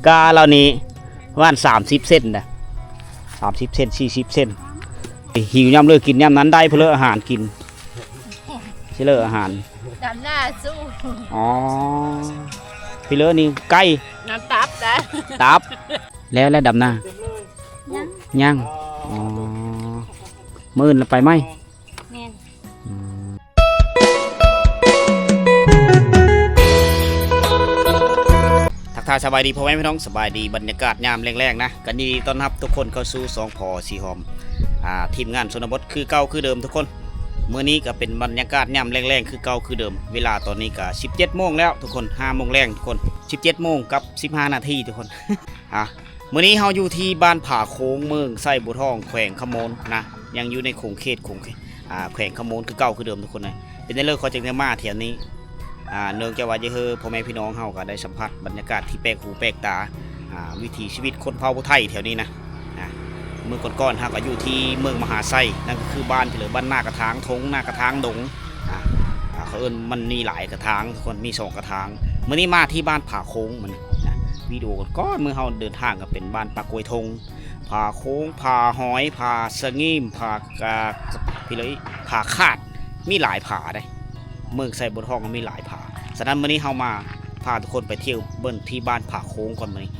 กาเรานี่ว่าน30 เซนนะ30 เซน40 เซนหิวย่ำเลิกกินย่ำนั้นได้เพื่ออาหารกินใช่เลยอาหารดำหน้าสู้อ๋อพี่เลอนี่ไก่น้ำตับนะตับแล้วดำหน้ายังอ๋อมื่นไปไหมทักทายสบายดีพ่อแม่พี่น้องสบายดีบรรยากาศยามแรงๆนะกันดีต้อนรับทุกคนเข้าสู่2 พอสีหอมทีมงานชนบทคือเก่าคือเดิมทุกคนเมื่อนี้ก็เป็นบรรยากาศยามแรงๆคือเก่าคือเดิมเวลาตอนนี้ก็17 โมงแล้วทุกคน5 โมงแรงทุกคน17 โมงกับ15 นาทีทุกคนเมื่อนี้เราอยู่ที่บ้านผาโค้งเมืองไส้บัวทองแขวงขมนนะยังอยู่ในแขวงขมนคือเก่าคือเดิมทุกคนเลยเป็นในเรื่องเขาจึงได้มาแถวนี้เนื่องจากว่าจะเฮอพ่อแม่พี่น้องเฮาก็ได้สัมผัสบรรยากาศที่แปลกหูแปลกตาวิถีชีวิตคนเผ่าไทยแถวนี้นะเมื่อก่อนๆเฮาก็อยู่ที่เมืองมหาไซนั่นก็คือบ้านที่เหลือบ้านหน้ากระถางทงหน้ากระถางดงเขาเอิ้นมันมีหลายกระถางทุกคนมี2 กระถางเมื่อนี้มาที่บ้านผาโค้งมันวิดีโอก่อนเมื่อเฮาเดินทางก็เป็นบ้านปากกวยทงผาโค้งผาหอยผาสะงิมผากาพี่เลยผาคาดมีหลายผาได้เมืองไซบัวทองก็มีหลายผาฉะนั้นวันนี้เฮามาพาทุกคนไปเที่ยวเบิ้ลที่บ้านผาโค้งก่อนมื้อนี้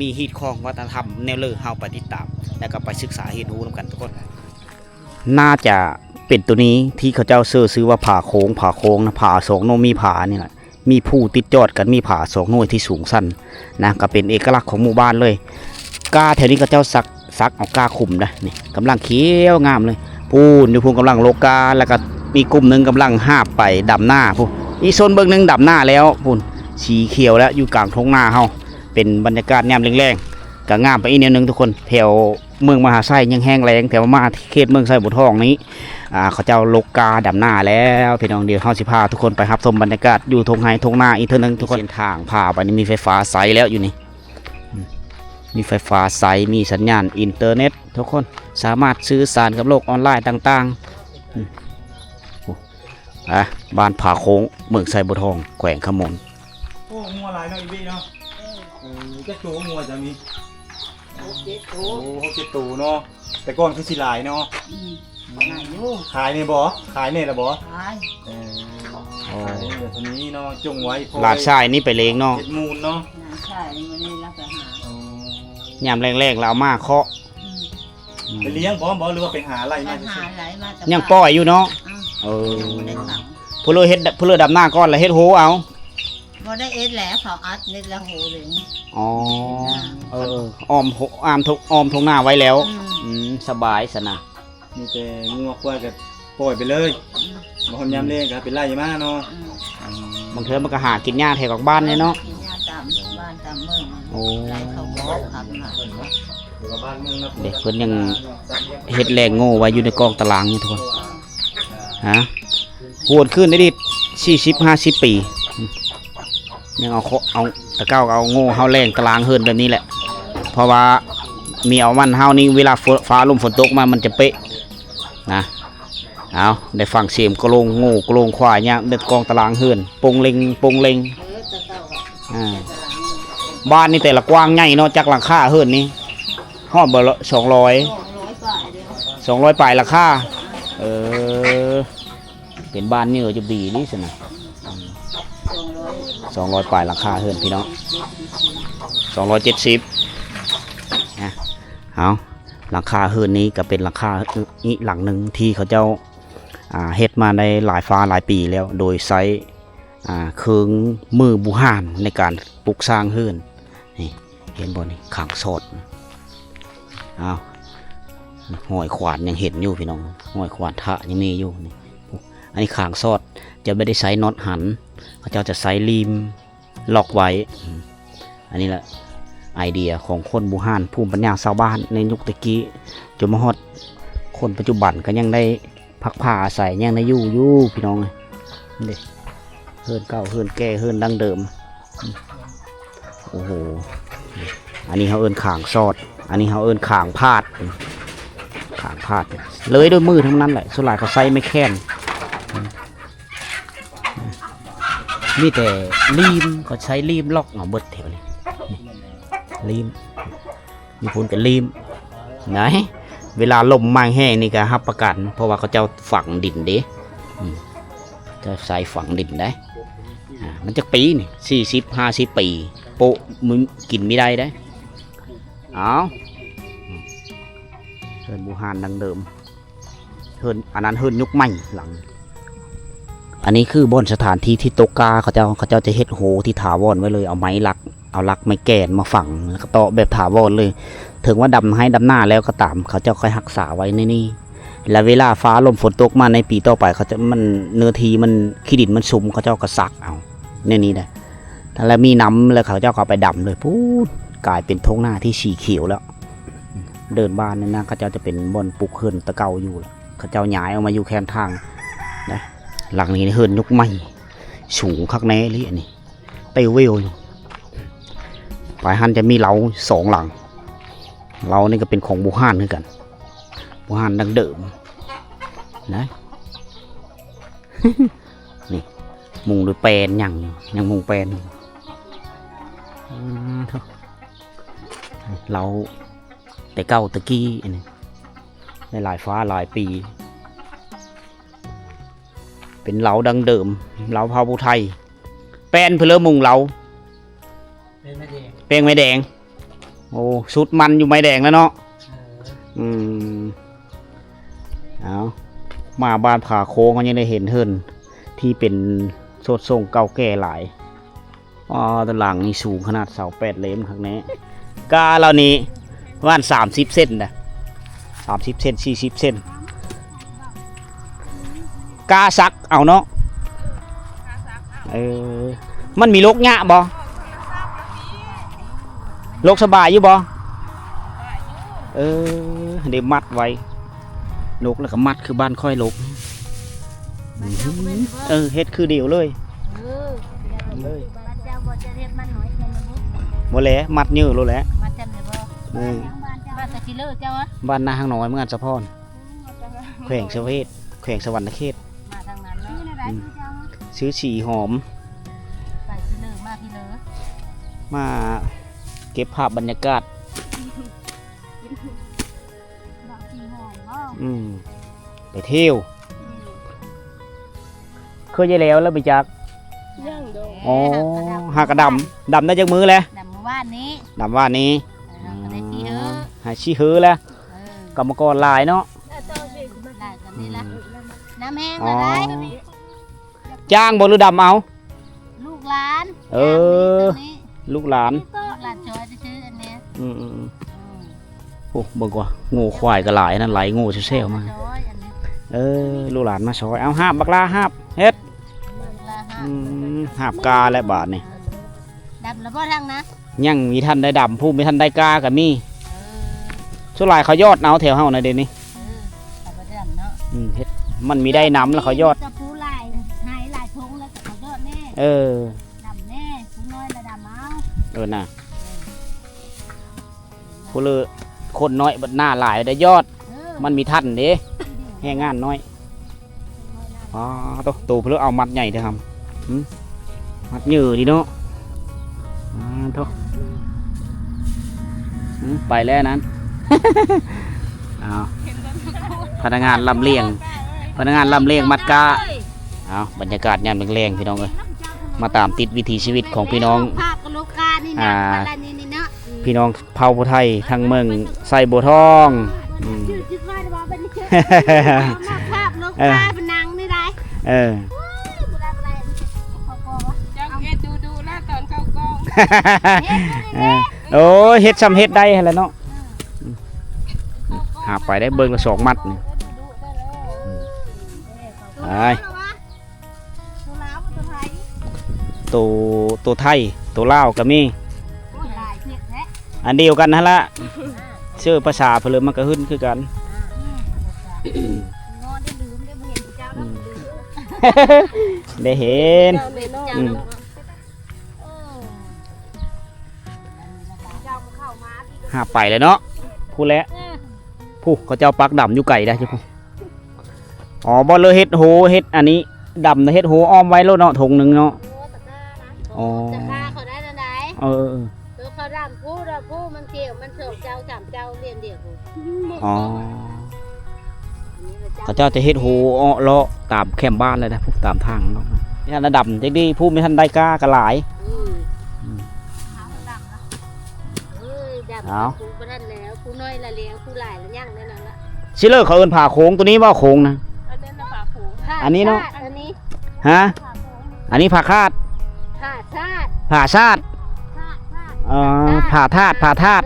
มีฮีตคองวัฒนธรรมแนวเลอเฮาไปติดตามแล้วก็ไปศึกษาเรียนรู้นำกันทุกคนน่าจะเป็นตัวนี้ที่เขาเจ้าซื้อว่าผาโค้งนะผา2 โนมีผานี่แหละมีผู้ติดยอดกันมีผา2 หน่วยที่สูงสั้นนะก็เป็นเอกลักษณ์ของหมู่บ้านเลยกาแถวนี้เขาเจ้าซักเอากาขุมนะนี่กำลังเขียวงามเลยพูนอยู่พูนกำลังโลกาแล้วก็มีกลุ่มหนึ่งกำลังหาบไปดำหน้าพูนอีโซนเบิ้งหนึ่งดำหน้าแล้วพูนสีเขียวแล้วอยู่กลางท้องนาเฮาเป็นบรรยากาศแนมแรงๆก็งามไปอีกแนวนึงทุกคนแถวเมืองมหาไซยังแห้งแรงแถวมาเขตเมืองไซบัวทองนี้เขาเจ้าโลกาดำหน้าแล้วพี่น้องเดียวเฮาสิพาทุกคนไปรับชมบรรยากาศอยู่ทงไฮทงนาอีกเท่านึงทุกคนเส้นทางพาไปนี่มีไฟฟ้าใสแล้วอยู่นี่มีไฟฟ้าใสมีสัญญาณอินเทอร์เน็ตทุกคนสามารถสื่อสารกับโลกออนไลน์ต่างๆบ้านผาโค้งเมืองไซบัวทองแขวงขมนโอ้งัวหลายเนาะอีวีเนาะจะตัวงัวจะมี6-7 ตัวเนาะแต่ก่อนคือสิหลายเนาะขายในบ่ขายในละบ่ขายเดี๋ยวนี้เนาะจงไว้หลานชายนี่ไปเลี้ยงเนาะมูลเนาะหลานชายนี่มันนี่รับไปหายามแรงๆแล้วเอามาเคาะไปเลี้ยงบ่หรือว่าไปหาอะไรมายังปล่อยอยู่เนาะผู้เลือเฮ็ดผู้เลือดำหน้าก้อนแล้วเฮ็ดโหเอาบ่ได้เอ็ดแล้วเขาอัดเน็ดแล้วโหเลยอ๋ออ้อมทงหน้าไว้แล้วสบายสนะมีแต่งัวควายก็ปล่อยไปเลยบางคนยามเลี้ยงก็เป็นไร่มาเนาะบางเทื่อมันก็หากินหญ้าแถวกับบ้านเนี่ยเนาะกินหญ้าตามบ้านตามเมืองไร่เขาบอกครับเด็กเพิ่นยังเฮ็ดแรงโง่ไว้อยู่ในกองตารางนี่ทุกคนโหดขึ้นได้ดิ40-50 ปียังเอาตะเก้าเอาโง่เฮาแรงตารางเฮิรนแบบนี้แหละเพราะว่ามีเอามันเฮานี่เวลาฟ้าลมฝนตกมามันจะเป๊ะนะเอาได้ฟังเสียงกระโลงโง่กระโลงควายเนี่ยเด็ดกองตารางเฮิรนปงเล็งบ้านนี่แต่ละกว้างใหญ่เนาะจากหลังคาเฮิรนนี่ฮอดเบอร์200 ปลายราคาเป็นบ้านนี่จะดีนี่สินะ200 ปลายราคาเฮิรนพี่น้อง270เอาหลังคาเฮิรนนี้ก็เป็นหลังคาอีกหลังหนึ่งที่เขาเจ้าเฮ็ดมาในหลายฟ้าหลายปีแล้วโดยใช้เครื่องมือบูฮานในการปลูกสร้างเฮิรนนี่เห็นบ่นี่ขังสดเอาห้อยขวานยังเห็นอยู่พี่น้องห้อยขวานทะยังมีอยู่นี่อันนี้ขังสดจะไม่ได้ใช้น็อตหันเขาเจ้าจะใช้รีมล็อกไว้อันนี้แหละไอเดียของคนบูฮานภูมิปัญญาชาวบ้านในยุคตะกี้จนมาฮอดคนปัจจุบันก็ยังได้พักผ้าอาศัยยังได้อยู่พี่น้องนี่เฮิรนเก่าเฮิรนแก่เฮิรนดั้งเดิมโอ้โหอันนี้เขาเอิ้นข่างซอดอันนี้เขาเอิ้นข่างพาดเลยด้วยมือทั้งนั้นแหละส่วนใหญ่เขาใช้ไม่แค้นมีแต่รีมก็ใช้รีมล็อกเบิดแถวนี้ ลิมมีพุ่นกับลิมไหนเวลาลมมาแห้งนี่ก็รับประกันเพราะว่าเขาเจ้าฝังดินเด้จะใส่ฝังดินได้มันจะปีนี่40-50 ปีโปะมึงกินไม่ได้ได้เอาเฮินบูฮานดังเดิมเฮินอันนั้นเฮินยุคใหม่หลังอันนี้คือบ่อนสถานที่ที่ตกกาเขาเจ้าจะเฮ็ดโหที่ถาวรไว้เลยเอาไม้ลักเอาลักไม้แก่นมาฝังแล้วก็ต่อแบบถาวรเลยถึงว่าดำให้ดำหน้าแล้วก็ตามเขาเจ้าค่อยรักษาไว้ในนี่แล้วเวลาฟ้าลมฝนตกมาในปีต่อไปเขาจะมันเนื้อทีมันขี้ดินมันซุ่มเขาเจ้าก็ซักเอาในนี้ได้ถ้าแล้วมีน้ำแล้วเขาเจ้าก็ไปดำเลยพูดกลายเป็นท้องหน้าที่สีเขียวแล้วเดินบ้านนี่นะเขาเจ้าจะเป็นบ่อนปลูกเฮือนตะเกาอยู่แล้วเขาเจ้าย้ายออกมาอยู่แคมทางนะหลังนี้เฮือนยุคใหม่สูงคักแน่เลยอันนี้เตวเวลอยู่ปลายหันจะมีเล้า2 หลังเล้านี่ก็เป็นของบูฮานเหมือนกันบูฮานดังเดิมนะ นี่มุงด้วยแปลนยังมุงแปลนเราแต่เก้าตะกี้อันนี้ในหลายฟ้าหลายปีเป็นเหลาดังเดิมเหลาเผาผู้ไทยแป้นเพลมุงเหลาแป้งไม้แดงโอ้สุดมันอยู่ไม้แดงแล้วเนาะเอามาบ้านผาโค้งเขายังได้เห็นเฮิรนที่เป็นโซดทรงเก่าแก่หลายตะหลังนี่สูงขนาดเสา8 เลมข้างนี้กาเรานี้ว่าน30 เซนนะ30 เซน40 เซนกาซักเอาเนาะมันมีโรคหยะบ่โรคสบายอยู่บ่เดี๋ยวมัดไว้โรคแล้วก็มัดคือบ้านค่อยโรคเฮ็ดคือเดียวเลยบ่แหละมัดเยอะโลแหละมัดจำได้บ่บ้านตะกี้เลิกเจ้าอะบ้านนาหางน้อยเมืองสะพรแขวงสะเวทแขวงสวรรณเขตมาทางนั้นเนาะซื้อฉี่หอมไปที่เลิกมาที่เลิกมาเก็บภาพบรรยากาศไปเที่ยวเคยได้แล้วไปจากอ๋อหากระดำได้จากมือเลยดำว่านนี้หาชี้เฮือแล้วกรรมกรลายเนาะน้ำแห้งอะไรจ้างบหรือดำเอาลูกหลานลูกหลานช่วยซื้ออันนี้โอ้เบิ่งว่างูควายก็หลายนั่นไหลงูเซลมาลูกหลานมาซอยเอาหาบบักลาหาบเฮ็ดหาบกาและบาทนี่ดำแล้วบ่ทังนะยังมีท่านได้ดำผู้มีท่านได้กากับมีสุรายเขายอดเอาแถวเฮาในเดี๋ยวนี้เฮ็ดมันมีได้น้ำแล้วเขายอดจะผู้ลายหายหลายทงแล้วเขายอดแน่ดำแน่ผู้น้อยระดำเอาน่ะผู้เลยคนน้อยบัดหน้าหลายได้ยอดมันมีท่านเด้แห้งงานน้อยตัวเพื่อเอามัดใหญ่เถอะครับมัดเยอะดีเนาะทุกไปแล้วนั้นพนักงานลำเลียงมัดกาบรรยากาศยามแรงๆพี่น้องเลยมาตามติดวิถีชีวิตของพี่น้องพี่น้องเผ่าผู้ไทยทางเมืองไซบัวทองเป็นนางนี่ได้ดูแล้วตอนเข้ากองโอ้เฮ็ดซ้ำเฮ็ดได้แล้วเนาะหาไปได้เบิ่งละ2 มัดนี่ตัวไทยตัวลาวก็มีอันเดียวกันนั่นละชื่อภาษาเพิ่นมันก็ขึ้นคือกันได้เห็นหาไปเลยเนาะพูดแล้วผู้เขาเจ้าปักดำอยู่ไก่ได้ใช่ไหมบอลเลยเฮ็ดโหเฮ็ดอันนี้ดำนะเฮ็ดโหอ้อมไว้แล้วเนาะถุงหนึ่งเนาะจะฆ่าเขาได้ทันใดเขา ดำผู้มันเกี่ยวมันเสิร์ฟเจ้าสามเจ้าเรียนเดียว อ๋อเขาเจ้าจะเฮ็ดโหอ้อเลาะตามแคมบ้านเลยนะพวกตามทางเนาะนี่ระดับจังดีผู้ไม่ทันได้กล้ากระหลาย เอาผู้ประทันแล้วผู้น้อยละเลี้ยงผู้หลายละย่างนั่นละ ชิเลอร์เขาเอิ้นผ่าโค้งตัวนี้ว่าโค้งนะ อันนั้นน่ะฝาผูก อันนี้เนาะ อันนี้ ฮะอันนี้ผ่าคาด ผ้าชาติ ผ่าชาติผ่าธาตุผ่าธาตุ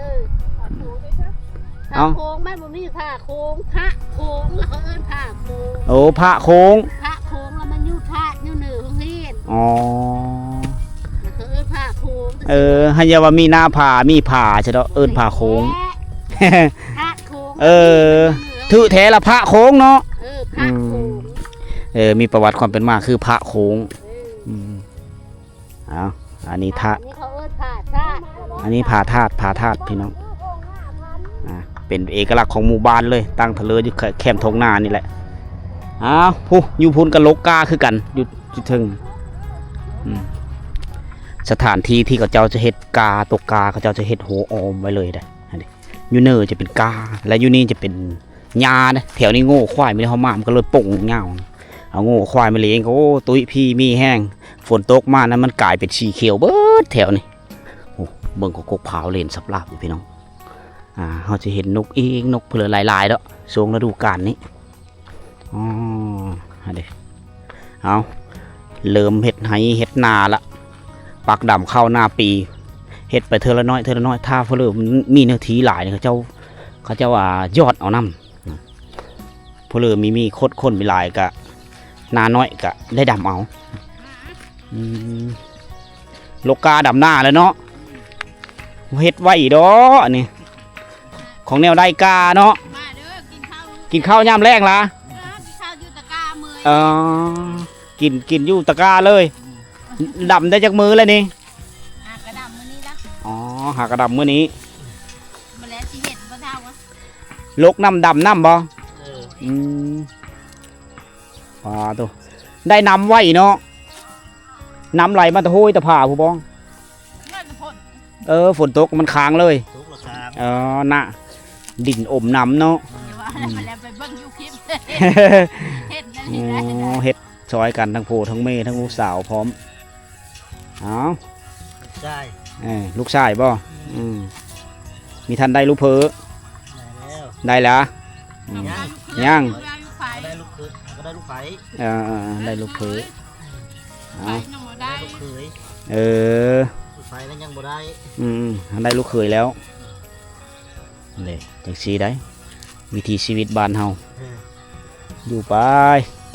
ผ้าโค้งบ้านผมมีผ้าโค้งพระโค้งแล้วเขาเอิ้นผ้าโค้ง โอ้ผ่าโค้ง พระโค้งแล้วมันยู่ธาตุยู่เหนือของเฮียน อ๋อ เขาเอิ้นผ้าโค้ง ให้ยาว่ามีหน้าผ่ามีผ่าใช่เนาะเอิ้นผ่าโค้ง พระโค้ง ถือแท้ละพระโค้งเนาะ พระโค้ง มีประวัติความเป็นมาคือพระโค้งเอาอันนี้ธาตุ นี่เขาเอิ้นผ้าธาตุ อันนี้ผ่าธาตุพี่น้องเป็นเอกลักษณ์ของหมู่บ้านเลยตั้งทะเลอยู่แคมป์ทงนานี่แหละอ้าวผู้อยู่พูนกับโลกาคือกันอยู่ถึงสถานที่ที่เขาเจ้าจะเฮ็ดกาตกกาเขาเจ้าจะเฮ็ดโหออมไว้เลยนะยูเนอร์จะเป็นกาและยูนี่จะเป็นยานะแถวนี้โง่ควายไม่ได้เขามามันก็เลยป่งเงาเอาโง่ควายมาเลี้ยงโอ้ตุ้ยพี่มีแห้งฝนตกมานะมันกลายเป็นสีเขียวเบิดแถวนี้โอ้เบิ่งกกเผาเลนสับลาบอยู่พี่น้องเขาจะเห็นนกเองนกเผือลายๆแล้วช่วงฤดูกาลนี้อ๋อเดี๋ยวเอาเริ่มเห็ดไห้เห็ดนาละปักดำเข้าหน้าปีเห็ดไปเธอละน้อยถ้าเพื่อมีเนื้อทีหลายเขาเจ้ายอดเอาน้ำเพื่อมีโคตรคนมีลายกะนาน้อยกะได้ดำเอาโลกาดำหน้าแล้วเนาะเห็ดไว้ดออันนี้ของแนวได้กาเนาะ มาเด้อกินข้าวยามแรงล่ะ กินข้าวอยู่ตะกร้ามือ กินอยู่ตะกร้าเลยดำได้จากมือเลยนี่ กระดำมือนี้ละ อ๋อหากระดำมือนี้ มาแล้วสิเห็ดบ่เท่าวะ ลกน้ำดำน้ำบ่ตัวได้น้ำไว้เนาะน้ำไหลมาตะโหยตะผ่าผู้บ้องฝนตกมันค้างเลยน่ะดินอมน้ำเนาะ มาแล้วไปเบิ่งยูคลิปเห็ดนั่น อ๋ นี่ได้ อเฮ็ดซอยกันทั้งโพทั้งเมทั้งลูกสาวพร้อมลูกชายบ่มีท่านได้ลูกเพอได้แล้วยังได้ลูกเขยก็ได้ลูกไผ่ ได้ลูกเพอ ได้ ลูกเขย ลูก ไผ่นั้นยังบ่ได้ ได้ลูกเขยแล้วเลยจังสีได้วิธีชีวิตบ้านเฮาอยู่ไป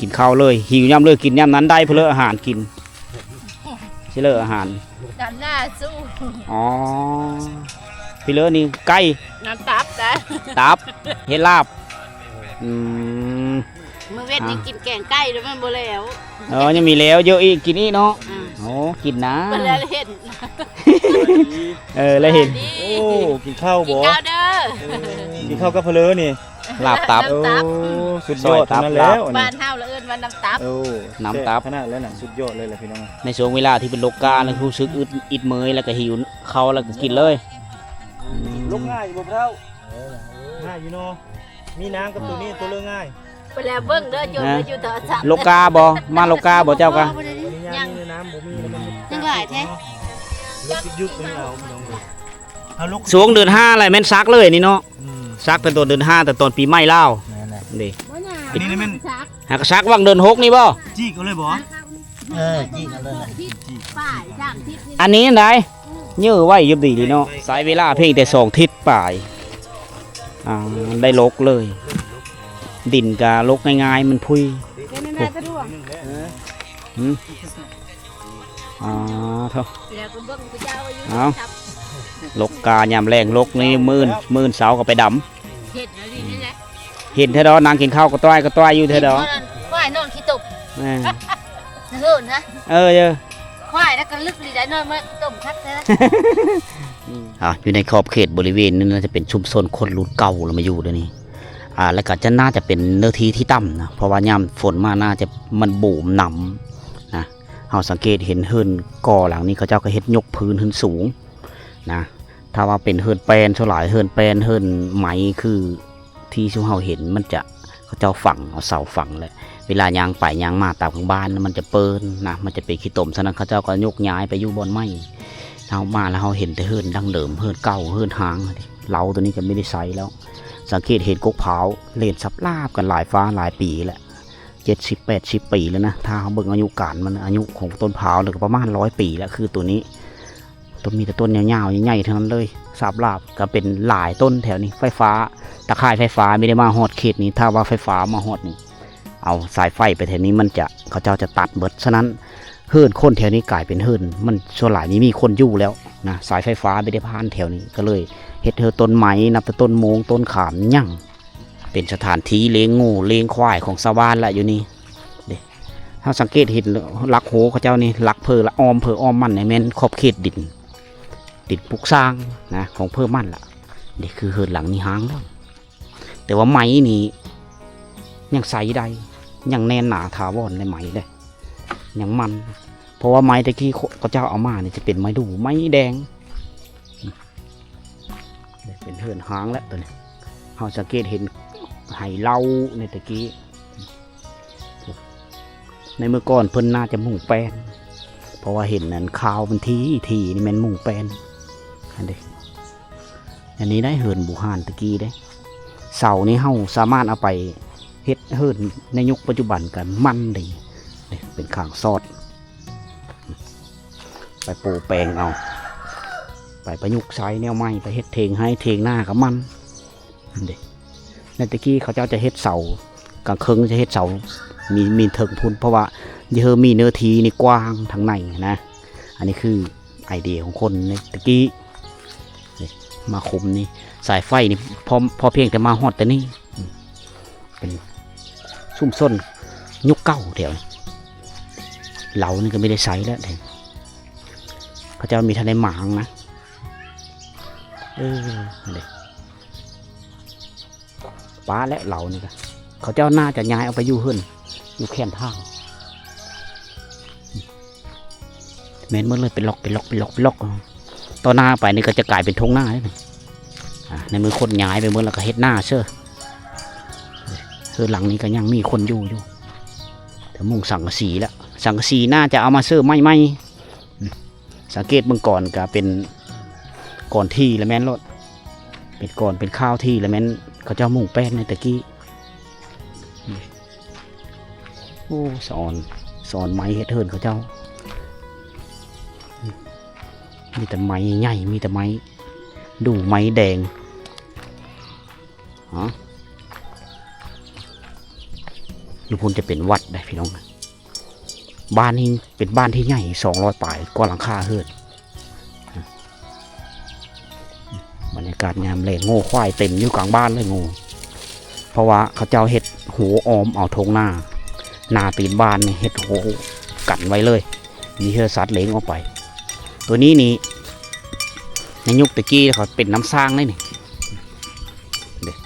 กินข้าวเลยหิวย่ำเลยกินย่ำนั้นได้เพื่ออาหารกินใช่เลยอาหาร กันหน้าสู้ อ๋อพี่เลอนี่ไก่ น้ำตับนะ ตับเฮ็ดลาบมื้อเวทนี่กินแกงไก่แล้วมันบ่แล้ว ยังมีแล้วเยอะอีกกินอีกเนาะโอ้กินนะ บ่แล้วเห็น แล้วเห็น โอ้กินข้าวบ่ ข้าวเด้อ กินข้าวกับเพลอนี่ ลาบตับ โอ้สุดยอดทั้งนั้นแล้ว บ้านเฮาละเอิ้นว่าน้ำตับ โอ้ น้ำตับ ขนาดแล้วน่ะสุดยอดเลยแหละพี่น้อง ในช่วงเวลาที่เป็นโรคกาแล้วรู้สึกอิดเมยแล้วก็หิวเข้าแล้วก็กินเลย ลูกง่ายบ่เท่าง่ายอยู่เนาะมีน้ำกับตัวนี้ตัวเลือกง่าย ไปแล้วเบิ่งเด้อโยมอยู่ต่อซับ โลกาบ่มาโลกาบ่เจ้ากะ ยังมีน้ำบ่มีแล้วมัน ยังหลายแท้ ยุบๆนี่เอาพี่น้องเอาลูก ช่วงเดือน5อะไรแม่นซักเลยนี่เนาะซักเป็นต้นเดือน5แต่ต้นปีใหม่ลาว นั่นแหละ นี่ อันนี้มัน หากซักวังเดือน6นี่บ่ จี้กันเลยบ่จี้กันเลย ป้ายสามทิศ อันนี้อันใดยื้อไว้ยุบดีเนาะสายเวลาเพียงแต่2ทิศปลายได้ลกเลย ดินกะลกง่ายๆมันพุยเท่า แล้วก็เบิ่งผู้เจ้าอยู่ เอาลกกายามแรงลกนี่มื่นเสาก็ไปดำ เห็ดแล้วนี่แหละ เห็นเธอดอนางกินข้าวก็ต้อยอยู่เธอดอ ควายนอนขี้ตกเฮิ่นนะ เยอะ ควายแล้วก็ลึกดีได้นอนมาต้มคัดเลย อยู่ในขอบเขตบริเวณนี้น่าจะเป็นชุมชนคนรุ่นเก่าเรามาอยู่เดี๋ยวนี้แล้วก็จะน่าจะเป็นเนื้อที่ที่ต่ำนะเพราะว่ายามฝนมาน่าจะมันบูมหนำนะเราสังเกตเห็นเฮิรนก่อหลังนี้เขาเจ้าก็เฮ็ดยกพื้นขึ้นสูงนะ ถ้าว่าเป็นเฮิร์นแปลนส่วนหลายเฮิร์นแปลนเฮิร์นไหมคือที่ชุมเฮาเห็นมันจะเขาเจ้าฝังเอาเสาฝังเลยเวลายางไปยางมาตามของบ้านมันจะเปิ้นนะมันจะเป็นขี้ตมฉะนั้นเขาเจ้าก็ยกย้ายไปอยู่บนไม้เฮามาแล้วเฮาเห็นแต่เฮิร์นดั้งเดิมเฮิร์นเก่าเฮิร์นหางเราตัวนี้ก็ไม่ได้ใช้แล้วสังเกตเห็นกกเผาเล่นซับลาบกันหลายฟ้าหลายปีแล้ว70-80 ปีแล้วนะถ้าเขาเบิ่งอายุการมันอายุของต้นเผาเลยก็ประมาณ100 ปีแล้วคือตัวนี้ต้นมีแต่ต้นยาวๆใหญ่ๆทั้งนั้นเลยซับลาบก็เป็นหลายต้นแถวนี้ไฟฟ้าตะข่ายไฟฟ้าไม่ได้มาฮอดเขตนี้ถ้าว่าไฟฟ้ามาฮอดนี่เอาสายไฟไปแถวนี้มันจะเขาเจ้าจะตัดเบิดฉะนั้นเฮิร์นคนแถวนี้กลายเป็นเฮิร์นมันส่วนหลายนี้มีคนอยู่แล้วนะสายไฟฟ้าไม่ได้ผ่านแถวนี้ก็เลยเฮ็ดเธอต้นไม้นับแต่ต้นโมงต้นขามยั่งเป็นสถานที่เลี้ยงงูเลี้ยงควายของชาวบ้านละอยู่นี่เด้ถ้าสังเกตเห็นลักโหเขาเจ้านี่ลักเพอละออมมันในแม่นขอบเขตดินปลูกสร้างนะของเพิ่มมันละนี่คือเฮิร์นหลังนี้หางแล้วแต่ว่าไม้นี่ยังใสได้ยังแน่นหนาถาวรในไม้เลยยังมันเพราะว่าไม้ตะกี้เขาเจ้าเอามาเนี่ยจะเป็นไม้ดูไม้แดงเป็นเฮิร์นหางแล้วตัวนี้เราสังเกตเห็นไหเล่าในตะกี้ในเมื่อก่อนเพิ่นน่าจะมุ่งแปลนเพราะว่าเห็นนั่นข่าวมันทีนี่มันมุ่งแปลนอันนี้ได้เฮิร์นบุหานตะกี้ได้เสานี้เฮาสามารถเอาไปเฮ็ดเฮิร์นในยุคปัจจุบันกันมันดีเป็นข้างซอดไปปูแปลงเอาไปประยุกต์ใช้แนวใหม่ไปเฮ็ดเทงให้เทงหน้ากับมันเด็กในตะกี้เขาเจ้าจะเฮ็ดเสากลางคืนจะเฮ็ดเสามีเถิงพุนเพราะว่าเยอะมีเนื้อทีนี่กว้างทางในนะอันนี้คือไอเดียของคนในตะกี้มาคุมนี่สายไฟนี่พอเพียงแต่มาฮอดแต่นี่เป็นซุ่มส้นยุคเก่าเดี๋ยวเหลานี่ก็ไม่ได้ใช้แล้วเขาจะมีทะเลหมางนะเลยป้าและเหลานี่ก็เขาเจ้าน่าจะย้ายเอาไปอยู่เฮือนอยู่แค่นทางแม่นเมื่อเลยเป็นล็อกต่อหน้าไปนี่ก็จะกลายเป็นทงหน้าได้ไหมในมือคนย้ายไปเมื่อแล้วก็เฮ็ดหน้าเชื่อคือหลังนี้ก็ยังมีคนอยู่แต่มุ่งสังกะสีแล้วสังกะสีน่าจะเอามาเชื่อไม่สังเกตเบื้องก่อนก็เป็นก่อนที่แล้วแม่นรถเป็นก่อนเป็นข้าวที่แล้วแม่นเขาเจ้ามุ่งแป้นในตะกี้โอ้สอนไม้เฮ็ดเทินเขาเจ้ามีแต่ไม้ใหญ่มีแต่ไม้ดูไม้แดงอยู่พุ่นจะเป็นวัดได้พี่น้องบ้านนี้เป็นบ้านที่ใหญ่200 ปลายกว่าหลังคาเฮือนบรรยากาศยามแลงโง่ควายเต็มอยู่กลางบ้านเลยโง่เพราะว่าเขาเจ้าเห็ดหูออมเอาทงหน้าตีนบ้านเนี่ยเห็ดหูกันไว้เลยมีเฮือสัตว์เลี้ยงออกไปตัวนี้นี่ในยุคตะกี้เขาเป็นน้ำสร้างเลยนี่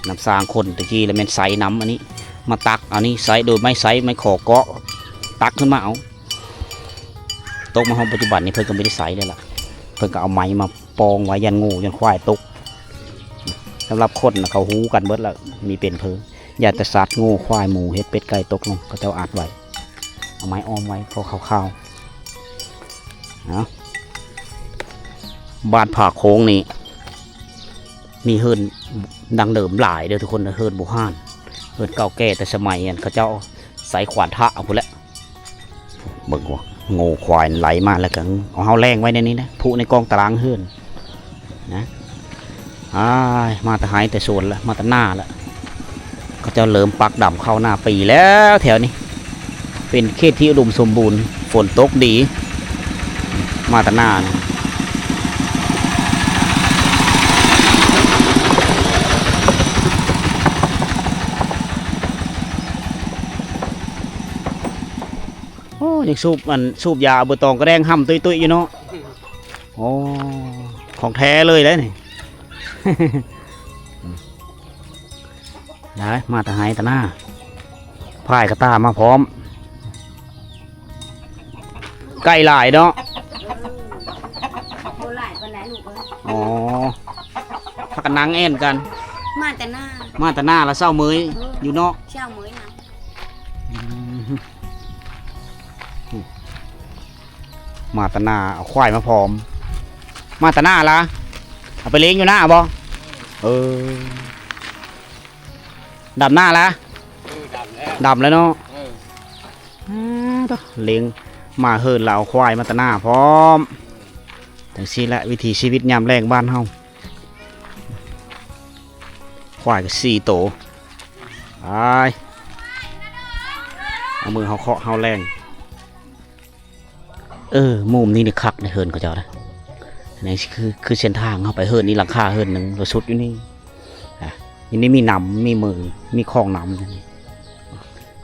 น้ำสร้างคนตะกี้แล้วมันใส่น้ำอันนี้มาตักอันนี้ใส่โดยไม่ใส่ไม่ขอเกาะตักขึ้นมาเอาตกมาห้องปัจจุบันนี่เพิ่นก็ไม่ได้ใส่เลยล่ะเพิ่นก็เอาไม้มาปองไว้ยันงูยันควายตกสำหรับคนนะเขาหูกันเบิดแล้วมีเป็นเพิ่งอย่าแต่สัตว์งูควายหมูเห็ดเป็ดไก่ตกลงก็จะอัดไว้เอาไม้อ้อมไว้พอข้าวนะบ้านผาโค้งนี่มีเฮิร์นดังเดิมหลายเด้อทุกคนเฮิร์นบุหานเฮิร์นเก่าแก่แต่สมัยนั้นเขาเจ้าใส่ขวานทะเอาไปแล้วเบิ่งว่างูควายไหลมาแล้วก็เอาเฮาแรงไว้ในนี้นะผู้ในกองตารางเฮิร์นนะมาแต่หายแต่ส่วนละมาแต่หน้าละเขาเจ้าเริ่มปักดำเข้าหน้าปีแล้วแถวนี้เป็นเขตที่อุดมสมบูรณ์ฝนตกดีมาแต่หน้านะยังสูบยาเบอร์ตองก็แดงห่ำตุยอยู่เนาะโอ้ของแท้เลยเลยนี่ ได้มาแต่หายแต่หน้าพายกระตามาพร้อมไก่หลายเนาะ หลายปานไหนลูกเอ้ย อ๋อพักกันนั่งแอ่นกัน มาแต่หน้า มาแต่หน้าแล้วเศร้าเมยอยู่นอก เช่ามื้อนะ มาแต่หน้าเอาควายมาพร้อม มาแต่หน้าละเอาไปเลี้ยงอยู่หน้าบ่ดำหน้าละดำแล้วเนาะเลี้ยงมาเฮิร์นเราเอาควายมาแต่หน้าพร้อมแต่สิละวิถีชีวิตยามแรงบ้านเฮาควายก็4 โตไปเอามือเขาเคาะเขาแรงมุมนี้นี่คักในเฮิร์นเขาเจ้านะนี่คือเส้นทางเขาไปเฮิร์นนี่หลังคาเฮิร์นหนึ่งเราชุดอยู่นี่นี่มีน้ำมีมือมีคลองน้ำนี่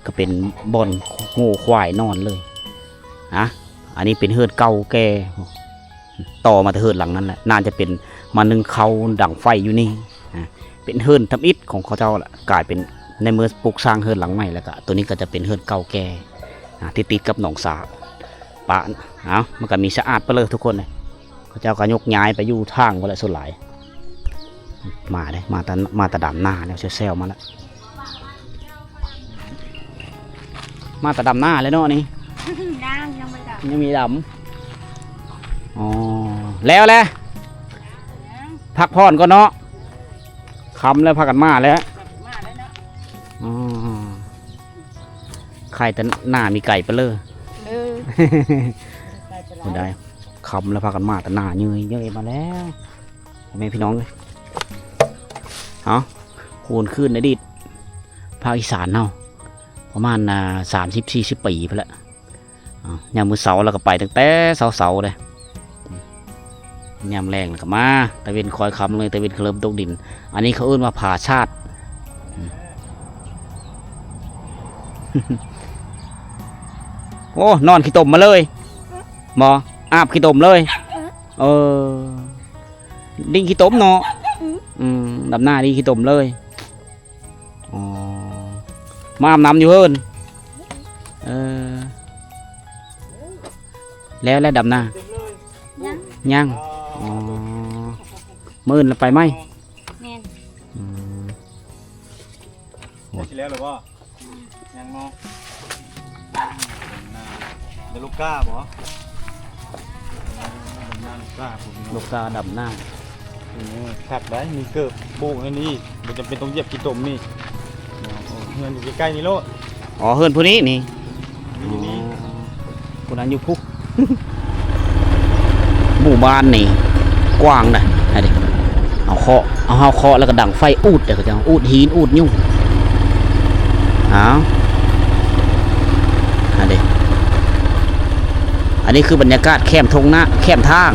ก็เป็นบ่อนงูควายนอนเลยอันนี้เป็นเฮิร์นเก่าแก่ต่อมาแต่เฮิร์นหลังนั้นแหละน่าจะเป็นมานึ่งเขาดังไฟอยู่นี่เป็นเฮิร์นทำอิฐของเขาเจ้าแหละกลายเป็นในเมื่อปลูกสร้างเฮิร์นหลังใหม่แล้วก็ตัวนี้ก็จะเป็นเฮิร์นเก่าแก่ติดกับหนองสาปะมันก็มีสะอาดไปเลยทุกคนเลยเขาเจ้าก็ยกย้ายไปอยู่ทางก็เลยสุดหลายมาเลยมาตะดำหน้าแล้วเซลมาแล้วมาตะดำหน้าเลยเนาะนี่ ยังไม่ดับ ยังมีดำอ๋อแล้วแหละพักผ่อนก็เนาะคำแล้วพักกันมาแล้ว มาแล้วเนาะ อ๋อไข่แต่หน้ามีไก่ไปเลยไม่ได้คำแล้วพากันมาแต่หน้าเยยมาแล้วแม่พี่น้องเลยคูณขึ้นในดิดภาคอีสานเนาะประมาณ30-40 ปีไปแล้วยามมื้อเสาร์เราก็ไปตั้งแต่เสาเลยยามแรงแล้วก็มาตะเวนคอยคำเลยตะเวนเคลิ้มตกดินอันนี้เขาเอื้นว่าผาชาติโอ้นอนขี้ตมมาเลยหมออาบขี้ตมเลยดิ้งขี้ตมเนาะดำหน้าดิ้งขี้ตมเลยมาอาบน้ำอยู่เฮินแล้วดำหน้ายังมื่นแล้วไปไหม แม่น ได้ทีแล้วหรือว่ายังมองเดี๋ยวลูกก้าบ่ลูกกาดำหน้า ขัดได้มีเกิบโบกอันนี้มันจะเป็นตรงเหยียบกีตมนี่เงินอยู่ใกล้ๆนี่โลด อ๋อเฮินผู้นี้นี่ อยู่นี่ ผู้นั้นอยู่พุก หมู่บ้านนี่กว้างนะไอ้เด็กเอาเคาะแล้วก็ดังไฟอูดเดี๋ยวก็จะอูดหินอูดยุ่งอันนี้คือบรรยากาศแคมทงหน้าแคมทาง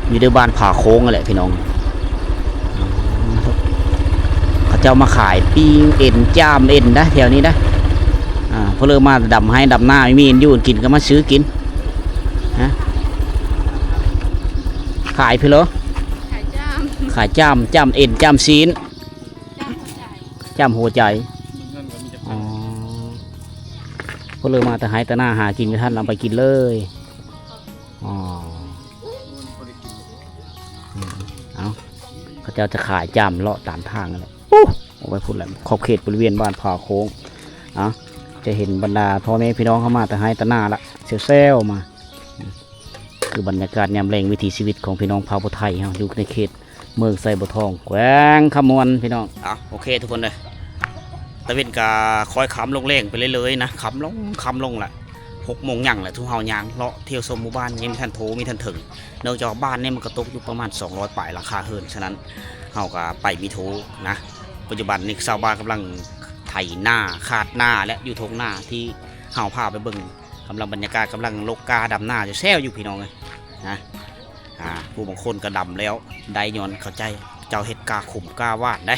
อยู่ในบ้านผาโค้งอะไรพี่น้องเขาเจ้ามาขายปิ้งเอ็นจ้ามเอ็นนะแถวนี้นะพอเริ่มมาดำให้ดำหน้าไม่มีเอ็นอยู่กินก็มาซื้อกินขายพี่เหรอ ขายจ้าม ขายจ้ามเอ็นจ้ามซีน จ้ามหัวใจ จ้ามหัวใจ เงินก็มีจะ พอเริ่มมาแต่ให้แต่หน้าหากินกับท่านเอาไปกินเลยเขาจะขายจ้ำเลาะตามทางอะไรเอาไว้พูดแหละขอบเขตบริเวณบ้านผาโค้งจะเห็นบรรดาพ่อแม่พี่น้องเข้ามาแต่ให้แต่หน้าละเซลมาคือบรรยากาศยามแรงวิถีชีวิตของพี่น้องชาวไทยอยู่ในเขตเมืองไซบัวทองแขวงขมวนพี่น้องโอเคทุกคนเลยตะเวนกาคอยขำลงแรงไปเลยๆนะขำลงแหละ6 โมงยังแหละทุกเฮายางเลาะเที่ยวชมหมู่บ้านยังมีท่านโทมีท่านถึงเนื่องจากบ้านเนี่ยมันกระตกอยู่ประมาณ200 ป่ายหลังคาเฮิร์นฉะนั้นเฮาก็ไปมีโทนะปัจจุบันนี้ชาวบ้านกำลังไถหน้าคาดหน้าและอยู่ทงหน้าที่เฮาพาไปเบิ่งกำลังบรรยากาศกำลังลกกาดำหน้าจะแซวอยู่พี่น้องเลยนะผู้บางคนก็ดำแล้วได้ย้อนเข้าใจเจ้าเห็ดกาขุมกาวาดได้